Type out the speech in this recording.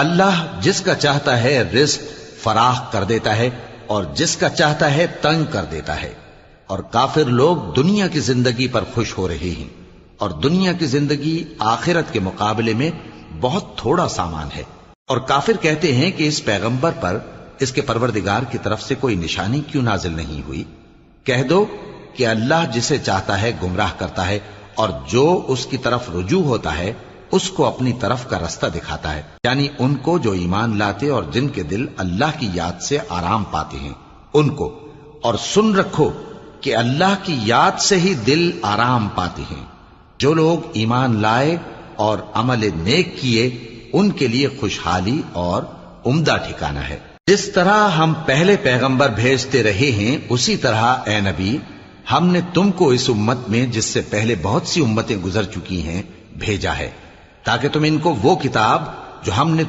اللہ جس کا چاہتا ہے رزق فراخ کر دیتا ہے اور جس کا چاہتا ہے تنگ کر دیتا ہے، اور کافر لوگ دنیا کی زندگی پر خوش ہو رہے ہیں، اور دنیا کی زندگی آخرت کے مقابلے میں بہت تھوڑا سامان ہے۔ اور کافر کہتے ہیں کہ اس پیغمبر پر اس کے پروردگار کی طرف سے کوئی نشانی کیوں نازل نہیں ہوئی؟ کہہ دو کہ اللہ جسے چاہتا ہے گمراہ کرتا ہے، اور جو اس کی طرف رجوع ہوتا ہے اس کو اپنی طرف کا رستہ دکھاتا ہے، یعنی ان کو جو ایمان لاتے اور جن کے دل اللہ کی یاد سے آرام پاتے ہیں ان کو۔ اور سن رکھو کہ اللہ کی یاد سے ہی دل آرام پاتے ہیں۔ جو لوگ ایمان لائے اور عمل نیک کیے ان کے لیے خوشحالی اور عمدہ ٹھکانہ ہے۔ جس طرح ہم پہلے پیغمبر بھیجتے رہے ہیں اسی طرح اے نبی ہم نے تم کو اس امت میں جس سے پہلے بہت سی امتیں گزر چکی ہیں بھیجا ہے، تاکہ تم ان کو وہ کتاب جو ہم نے